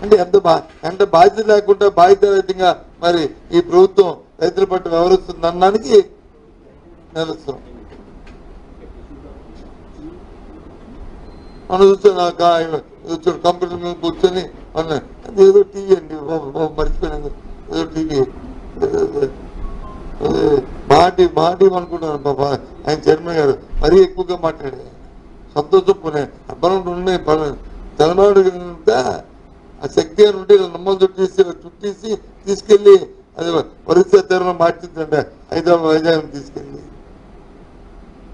అంటే ఎంత బాధ్యత లేకుండా బాధ్యతారహితంగా మరి ఈ ప్రభుత్వం రైతుల పట్ల వ్యవహరిస్తుంది అనడానికి నిలుస్తాం. మనం చూసాను కంప్యూటర్ మీద కూర్చొని ఏదో టీవీ అండి మర్చిపోయినాను, ఏదో టీవీ మాటి అనుకుంటున్నాను బాబా. ఆయన చైర్మన్ గారు మరీ ఎక్కువగా మాట్లాడారు. సంతోషం పోనే అబ్బనం ఉండే తెలంగాణ ఆ శక్తి అని ఉంటే నమ్మలు చుట్టేసి తీసుకెళ్లి అది ఒరిస్సా తీరంలో మార్చిందంటే వైజాగ్ తీసుకెళ్ళి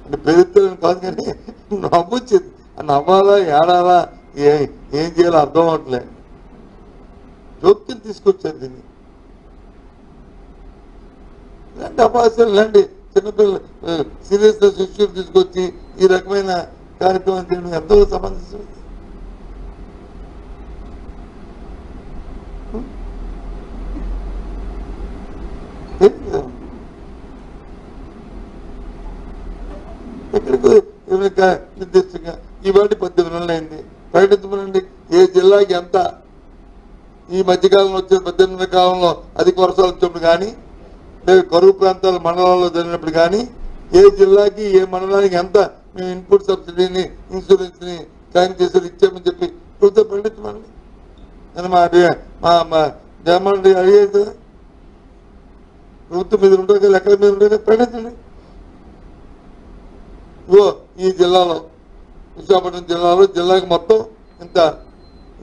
అంటే పెరుగుతారని కాదు కానీ నవ్వొచ్చేది. నవ్వాలా ఏడాలా ఏం చేయాలో అర్థం అవట్లే. జోక్యం తీసుకొచ్చారు దీన్ని. ఇలాంటి అపాసాలు ఇలాంటి చిన్నపిల్లలు సీరియస్నెస్ ఇష్యూ తీసుకొచ్చి ఈ రకమైన కార్యక్రమం చేయడం ఎంతో సమంజసం. ఎక్కడికి నిర్దిష్టంగా ఇవాటి 18 నెలలు అయింది. ప్రకటించమనండి ఏ జిల్లాకి ఎంత ఈ మధ్యకాలంలో వచ్చే 18 నెలల కాలంలో అధిక వర్షాలు వచ్చినప్పుడు కానీ లేదు కరువు ప్రాంతాల మండలాల్లో జరిగినప్పుడు కానీ ఏ జిల్లాకి ఏ మండలానికి ఎంత మేము ఇన్పుట్ సబ్సిడీని ఇన్సూరెన్స్ ని క్లెయిమ్ చేసేది ఇచ్చామని చెప్పి ప్రభుత్వం ప్రకటించమండి. నేను మా జగన్మోహన్ రెడ్డి అడిగేది కదా, ప్రభుత్వం మీద ఉంటుంది కదా, ఎక్కడ మీద ఉంటుంది కదా, ప్రకటించండి. ఇగో ఈ జిల్లాలో విశాఖపట్నం జిల్లాకి మొత్తం ఇంత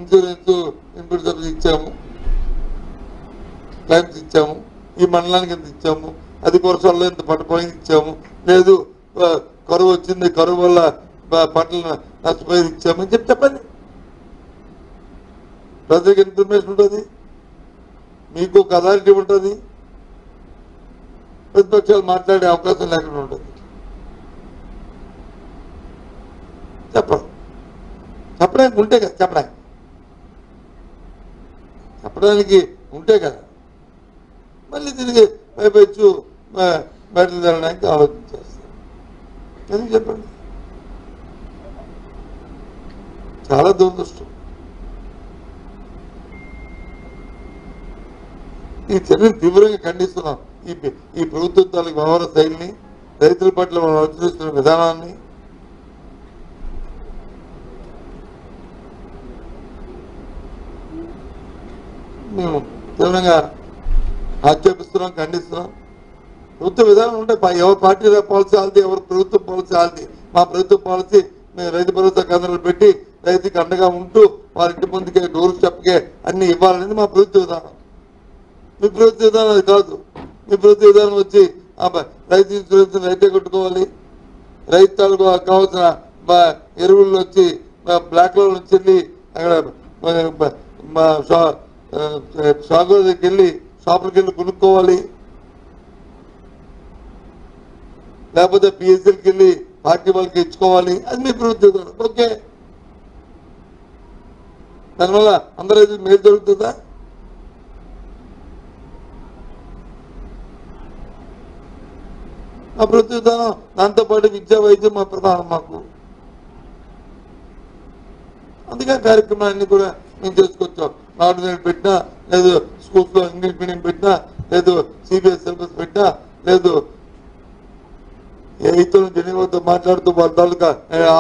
ఇన్సూరెన్స్ ఇన్పుట్ సబ్సిడీ ఇచ్చాము, క్లైమ్స్ ఇచ్చాము, ఈ మండలానికి ఎంత ఇచ్చాము, అధిక వర్షాల్లో ఇంత పంట పోయింది ఇచ్చాము, లేదు కరువు వచ్చింది కరువు వల్ల పంటలు నష్టపోయేది ఇచ్చామని చెప్పి చెప్పండి. ప్రజలకు ఇన్ఫర్మేషన్ ఉంటుంది, మీకు ఒక అథారిటీ ఉంటుంది, ప్రతిపక్షాలు మాట్లాడే అవకాశం లేకుండా ఉంటుంది. చెప్పడానికి ఉంటే కదా, చెప్పడానికి ఉంటే కదా మళ్ళీ తిరిగి పైపెచ్చు బయటకు జరగడానికి ఆలోచన చేస్తారు. ఎందుకు చెప్పండి? చాలా దురదృష్టం. ఈ చర్యను తీవ్రంగా ఖండిస్తున్నాం. ఈ ప్రభుత్వ తాలూకు వ్యవహార శైలిని, రైతుల పట్ల మనం అనుసరిస్తున్న విధానాన్ని మేము తీవ్రంగా ఆక్షేపిస్తున్నాం, ఖండిస్తున్నాం. ప్రభుత్వ విధానం ఉంటే ఎవరి పార్టీ పాలసీ ఆల్ది, ఎవరు ప్రభుత్వ పాలసీ ఆల్ది. మా ప్రభుత్వ పాలసీ మేము రైతు భరోసా కేంద్రాలు పెట్టి రైతుకి అండగా ఉంటూ వారి ఇంటి ముందుకే డోర్ స్టెప్కే అన్ని ఇవ్వాలనేది మా ప్రభుత్వ విధానం. మీ ప్రభుత్వ విధానం అది కాదు. మీ ప్రభుత్వ విధానం వచ్చి రైతు ఇన్సూరెన్స్ రైతే కట్టుకోవాలి, రైతు తాలూకు కావాల్సిన ఎరువులు వచ్చి బ్లాక్లో నుంచి వెళ్ళి అక్కడ షాపు దగ్గరికి వెళ్ళి షాపులకి వెళ్ళి కొనుక్కోవాలి, లేకపోతే పిఎస్ఎల్కి వెళ్ళి పార్టీ వాళ్ళకి ఇచ్చుకోవాలి. అది మీ ప్రభుత్వం. ఓకే, దానివల్ల అందరూ మేలు జరుగుతుందా? మా ప్రభుత్వ విధానం, దాంతోపాటు విద్యా వైద్యం మా ప్రధానం మాకు. అందుకే కార్యక్రమాలన్నీ కూడా మేము చేసుకొచ్చాం. నాడు నేను పెట్టినా, లేదు స్కూల్స్ లో ఇంగ్లీష్ మీడియం పెట్టినా, లేదు సిబిఎస్ సిలబస్ పెట్టినా, లేదు రైతులు జనీవాతో మాట్లాడుతూ వాళ్ళ తాలూకా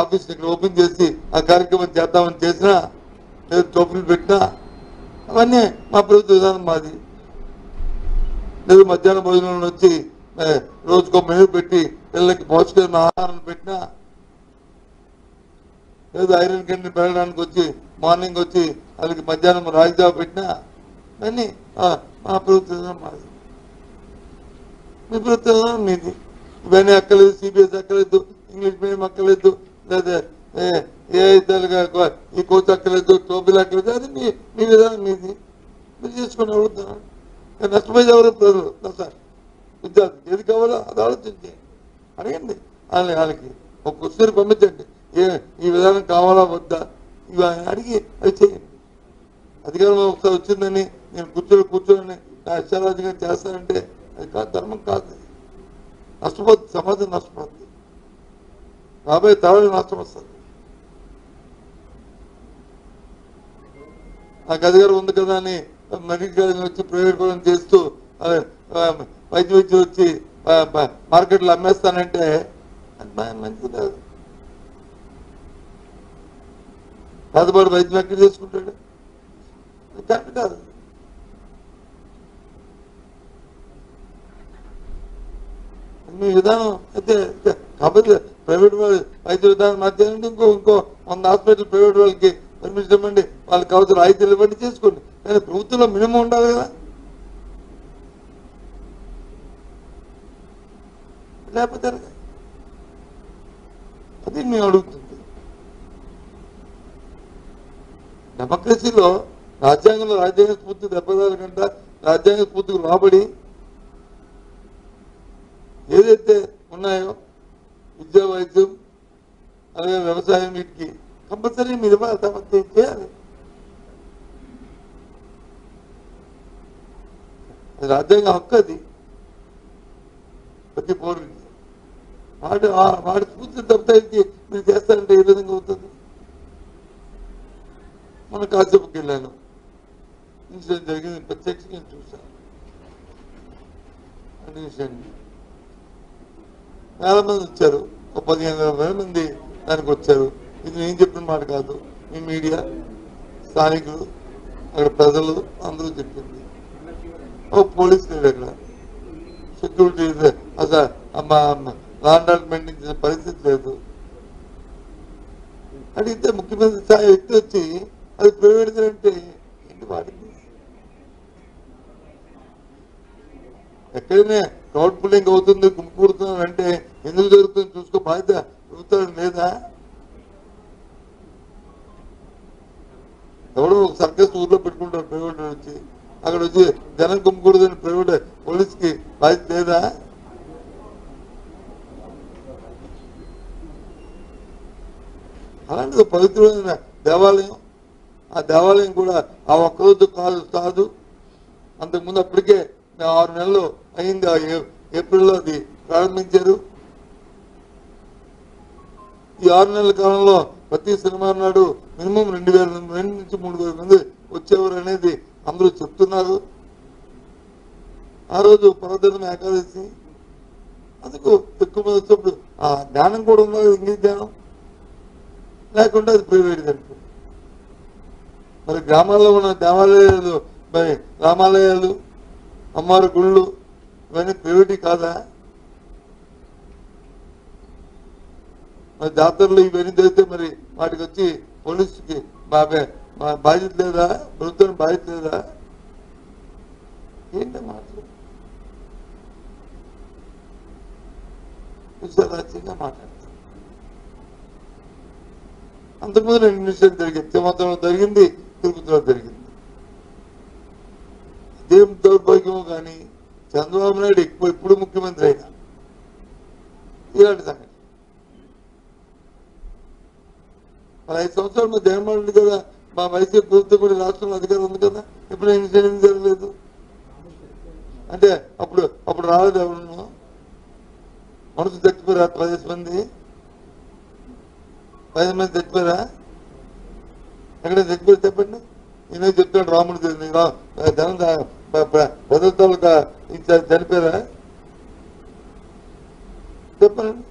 ఆఫీస్ ఇక్కడ ఓపెన్ చేసి ఆ కార్యక్రమం చేద్దామని చేసినా, లేదు టోపులు పెట్టినా, అవన్నీ మా ప్రభుత్వ విధానం మాది. లేదు మధ్యాహ్నం భోజనం వచ్చి రోజుకో మెనూ పెట్టి పిల్లలకి పౌష్టికమైన ఆహారం పెట్టినా, లేదు ఐరన్ కంటి పెరగడానికి వచ్చి మార్నింగ్ వచ్చి వాళ్ళకి మధ్యాహ్నం రాగిజావ పెట్టినా, అన్నీ మా ప్రభుత్వ విధానం మాది. మీ ప్రభుత్వ విధానం మీది. ఇవన్నీ అక్కలేదు, సిబిఎస్ అక్కలేదు, ఇంగ్లీష్ మీడియం అక్కలేదు, లేదా ఏ ఈ కోచ్ అక్కలేదు, టోపీలు అక్కలేదు. అది మీ విధానం మీది. మీరు చేసుకుని అడుగుతున్నారు. నష్టపోయేది ఎవరు? ప్రజలు. సార్ విద్యార్థి ఏది కావాలో అది ఆలోచించి అడగండి. వాళ్ళకి ఒక క్వశ్చన్ పంపించండి, ఈ విధానం కావాలా వద్దా ఇవి అడిగి అది చేయండి. అధికారంలో ఒకసారి వచ్చిందని నేను కూర్చొని నా ఇష్టారాజ్యంగా చేస్తానంటే అది కాదు, ధర్మం కాదు. నష్టపోతుంది, సమాజం నష్టపోతుంది, రాబోయే తరాలకు నష్టం వస్తుంది. ఆ గదిగారు ఉంది కదా అని మెడికల్ వచ్చి ప్రైవేట్ పరం చేస్తూ వైద్యం వచ్చి మార్కెట్లో అమ్మేస్తానంటే అది మంచిది కాదు. పేదవాడు వైద్యం ఎక్కడ చేసుకుంటాడు? కరెక్ట్ కాదు. మీ విధానం అయితే కాబట్టి ప్రైవేట్ వాళ్ళు వైద్య విధానం మధ్య ఇంకో 100 హాస్పిటల్ ప్రైవేట్ వాళ్ళకి పర్మిషన్ ఇవ్వండి, వాళ్ళకి కావచ్చు రాయితీలు ఇవ్వండి, చేసుకోండి. కానీ ప్రభుత్వంలో మినిమం ఉండాలి కదా. లేకపోతే అది మేము అడుగుతుంది. డెమోక్రసీలో రాజ్యాంగంలో రాజ్యాంగ స్ఫూర్తి దెబ్బతాలకంట రాజ్యాంగ స్ఫూర్తికి లోబడి ఏదైతే ఉన్నాయో విద్యా, వైద్యం, అలాగే వ్యవసాయం, వీటికి కంపల్సరీ మీరు చేయాలి. రాజ్యాంగ హక్కు అది ప్రతి పౌరుడికి. వాడి స్ఫూర్తి దెబ్బతాయికి మీరు చేస్తారంటే ఏ విధంగా అవుతుంది? మన కాసేపుకి వెళ్ళాను, ఇన్సిడెంట్ జరిగింది, ప్రత్యక్షంగా చూశాను. వేల మంది వచ్చారు, 15,000 మంది దానికి వచ్చారు. ఇది నేను చెప్పిన మాట కాదు, మీ మీడియా, స్థానికులు, అక్కడ ప్రజలు అందరూ చెప్పింది. పోలీస్ లేడు అక్కడ, సెక్యూరిటీ అసలు లా అండ్ ఆర్డర్ మెయింటైన్ చేసే పరిస్థితి లేదు. అడిగితే ముఖ్యమంత్రి స్థాయి వ్యక్తి వచ్చి అది ప్రైవేట్ అంటే ఏంటి వాడింది? ఎక్కడైనా క్రౌడ్ పుల్లింగ్ అవుతుంది, గుంపుకూడుతున్నాం అంటే ఎందుకు జరుగుతుంది చూసుకో బాధ్యత ప్రభుత్వం లేదా? ఎవడో ఒక సర్కస్ ఊర్లో పెట్టుకుంటారు ప్రైవేట్ వచ్చి, అక్కడ వచ్చి జనం గుంపుకూడదని ప్రైవేట్ పోలీస్కి బాధ్యత లేదా? అలాంటి పవిత్రమైన దేవాలయం, ఆ దేవాలయం కూడా ఆ ఒక్కరోజు కాదు. అంతకుముందు అప్పటికే 6 నెలలు అయింది, ఏప్రిల్లో అది ప్రారంభించారు. ఈ 6 నెలల కాలంలో ప్రతి శనివారం నాడు మినిమం 2,000 నుంచి 3,000 మంది వచ్చేవారు అనేది అందరూ చెప్తున్నారు. ఆ రోజు పర్వదినం ఏకాదశి, అందుకు ఎక్కువ మంది వచ్చినప్పుడు ఆ జ్ఞానం కూడా ఉన్నది. ఇంగ్లీష్ జ్ఞానం లేకుండా అది ప్రైవేట్ కనుక మరి గ్రామాల్లో ఉన్న దేవాలయాలు, మరి రామాలయాలు, అమ్మవారి గుళ్ళు ఇవన్నీ ప్రైవేట్ కాదా? మరి జాతరలు ఇవన్నీ చేస్తే మరి వాటికి వచ్చి పోలీసుకి మా బాధ్యత లేదా? ప్రభుత్వం బాధ్యత లేదా? ఏంటి మాటలు? విశ్వరాజ్యంగా మాట్లాడతారు. అంతకుముందు 2 నిమిషాలు జరిగింది, తిమ్మతంలో జరిగింది, తిరుపతిలో జరిగింది. ఇదేం దౌర్భాగ్యమో కానీ చంద్రబాబు నాయుడు ఎప్పుడు ముఖ్యమంత్రి అయినా ఇలాంటి సంగతి. మరి 5 సంవత్సరాలు మా జగన్మోహన్ రెడ్డి కదా, మా వైసీపీ ప్రభుత్వం కూడా రాష్ట్రంలో అధికారం ఉంది కదా, ఎప్పుడు ఇన్సిడెంట్ జరగలేదు అంటే అప్పుడు రాలేదు. ఎవరు మనసు చచ్చిపోయారా? 10 మంది చచ్చిపోయారా? ఎక్కడ చచ్చిపోయారు చెప్పండి. నేనే చెప్తాను, రాముడు జనం భద్రతలుగా చనిపోయారా చెప్పండి.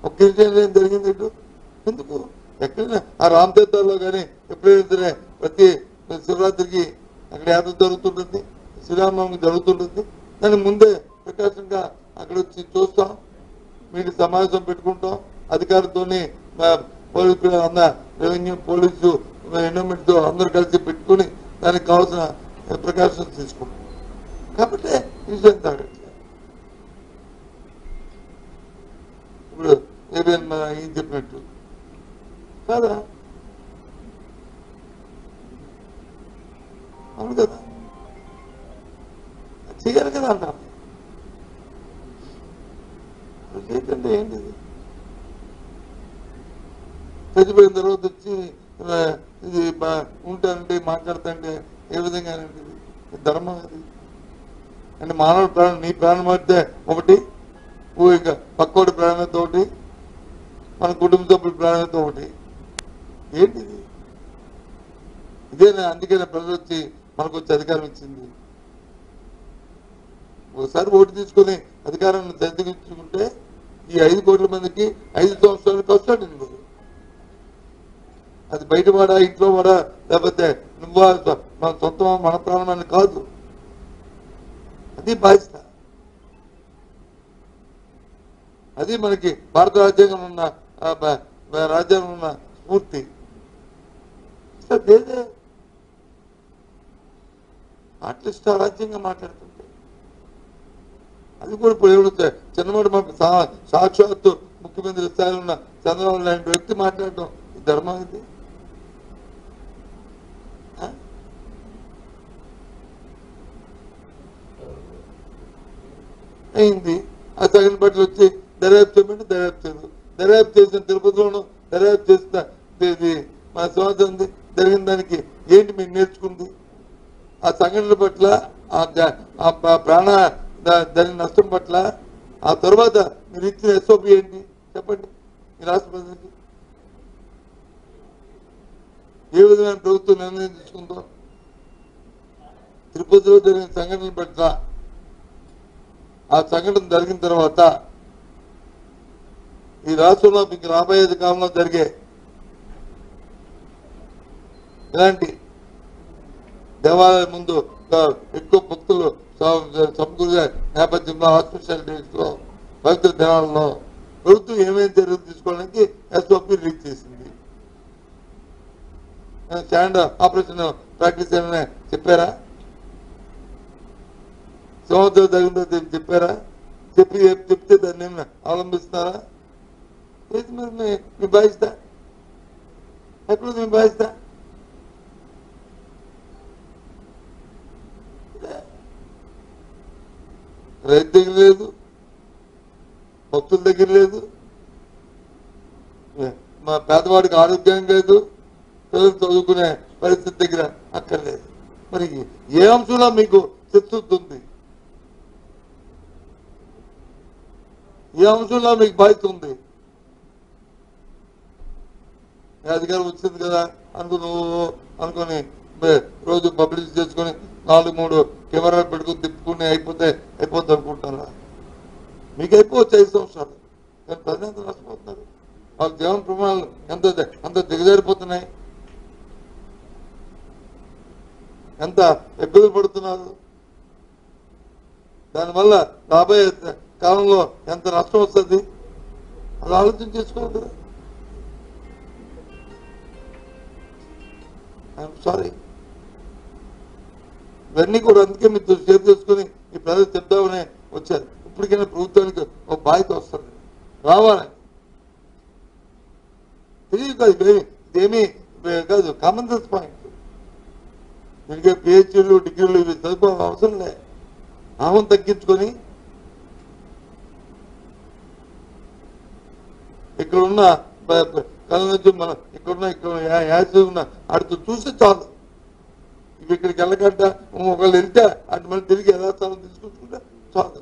ఒక ఇన్సిడెంట్ జరిగింది ఇటు ఎందుకు? ఎక్కడైనా ఆ రామతీర్థాల్లో కానీ ఎప్పుడైనా సరే ప్రతి శివరాత్రికి అక్కడ యాత్ర జరుగుతుంటుంది, శ్రీరామనవమికి జరుగుతుంటుంది. దాని ముందే ప్రకాశంగా అక్కడ వచ్చి చూస్తాం, మీకు సమావేశం పెట్టుకుంటాం, అధికారులతో పోలీసు అన్న రెవెన్యూ, పోలీసు, ఎన్విరాన్మెంట్తో అందరూ కలిసి పెట్టుకుని దానికి కావాల్సిన ప్రికాషన్స్ తీసుకుంటాం. కాబట్టి ఇన్సిడెంట్ తాగట్లేదు. ఇప్పుడు ఏదైనా ఏం చెప్పినట్టు కాదా? అవును కదా, చేయాలి కదా అంటాం. చేయకంటే ఏంటిది? చచ్చిపోయిన తర్వాత వచ్చి ఇది ఉంటానంటే మాట్లాడుతుంటే ఏ విధంగా ధర్మం అది అంటే మానవుడి ప్రాణం, నీ ప్రాణం అయితే ఒకటి, ఇంకా పక్కోడి ప్రాణంతో ఒకటి, మన కుటుంబ సభ్యుల ప్రాణంతో ఒకటి. ఏంటిది? ఇదేనా అందుకనే ప్రజలు వచ్చి మనకు వచ్చి అధికారం ఇచ్చింది. ఒకసారి ఓటు తీసుకుని అధికారాన్ని సరిదిద్దుకుంటే ఈ 5 కోట్ల మందికి 5 సంవత్సరాలకు వస్తాడు నువ్వు. అది బయట వాడా ఇంట్లో వాడా లేకపోతే నువ్వు మన సొంత మన ప్రాణాన్ని కాదు. అది బాధ్యత. అది మనకి భారత రాజ్యాంగం ఉన్న రాజ్యాంగం ఉన్న స్ఫూర్తి. లేదే ఆర్టిస్ట్ రాజ్యంగా మాట్లాడుతుంటే అది కూడా ఇప్పుడు ఎవరు చిన్నవాడు మనకు సాక్షాత్తు ముఖ్యమంత్రి స్థాయిలో ఉన్న చంద్రబాబు లాంటి వ్యక్తి మాట్లాడటం ధర్మం ఇది. అయింది. ఆ తగిన బట్టలు వచ్చి దర్యాప్తు చేయమంటే దర్యాప్తు చేయదు. దర్యాప్తు చేసిన తిరుపతిలోనూ దర్యాప్తు చేసిన మన సంవత్సరం జరిగిన దానికి ఏంటి మీరు నేర్చుకుంది? ఆ సంఘటనల పట్ల ఆ ప్రాణ దాని నష్టం పట్ల ఆ తర్వాత మీరు ఇచ్చిన ఎస్ఓపి ఏంటి చెప్పండి ఈ రాష్ట్ర ప్రజలకి. ఏ విధమైన ప్రభుత్వం నిర్ణయం తీసుకుందో తిరుపతిలో జరిగిన సంఘటనల పట్ల ఆ సంఘటన జరిగిన తర్వాత ఈ రాష్ట్రంలో మీకు రాబోయే కాలంలో జరిగే ఇలాంటి దేవాలయం ముందు ఎక్కువ భక్తులు సమకూరే నేపథ్యంలో హాస్పిటాలిటీస్ లో పవిత్ర దినాలలో ప్రభుత్వం ఏమేమి చర్యలు తీసుకోవడానికి ఎస్ఓపి రిలీజ్ చేసింది. స్టాండ్ ఆపరేషన్ ప్రాక్టీస్ ఏమైనా చెప్పారా? సంవత్సరం జరిగిందో చెప్పారా? చెప్తే దాన్ని ఏమైనా అవలంబిస్తున్నారా? ఏది మరి మీ బాధ్యత? ఎక్కడ మీ బాధ్యత? రైతు దగ్గర లేదు, భక్తుల దగ్గర లేదు, మా పేదవాడికి ఆరోగ్యం లేదు, పిల్లలు చదువుకునే పరిస్థితి దగ్గర అక్కర్లేదు. మరి ఏ అంశంలో మీకు చిత్తశుద్ధి? ఏ అంశంలో మీకు బాధ్యత ఉంది? అధికారం వచ్చింది కదా అనుకుని రోజు పబ్లిష్ చేసుకుని 4-3 కెమెరాలు పెట్టుకుని తిప్పుకుని అయిపోద్ది అనుకుంటారా? మీకు అయిపోవచ్చు 5 సంవత్సరాలు. కానీ ప్రజలు ఎంత నష్టపోతున్నారు? వాళ్ళ జీవన ప్రమాణాలు ఎంత దిగజారిపోతున్నాయి, ఎంత ఇబ్బందులు పడుతున్నారు. దానివల్ల రాబోయే కాలంలో ఎంత నష్టం వస్తుంది అది ఆలోచన చేసుకోవాలి కదా. I'm sorry. ఇవన్నీ కూడా అందుకే మీతో షేర్ చేసుకుని ఈ ప్రజలు చెప్దామని వచ్చారు. ఇప్పటికైనా ప్రభుత్వానికి ఒక బాధ్యత వస్తుంది, రావాలి. తెలియదు కాదు, ఇదేమీ కాదు, కామన్ సెన్స్ పాయింట్. దీనికి పిహెచ్డీలు డిగ్రీలు ఇవి చదువుకోవడం అవసరం లే. నామం తగ్గించుకొని ఇక్కడ ఉన్న కళ్ళ నుంచి మనం ఇక్కడ యాసిడ్ ఉన్న అటు చూస్తే చాలు. ఇవి ఇక్కడికి వెళ్ళకంట ఒకళ్ళు వెళ్తే అటు మళ్ళీ తిరిగి యథాస్థానం తీసుకొచ్చుకుంటే చాలు.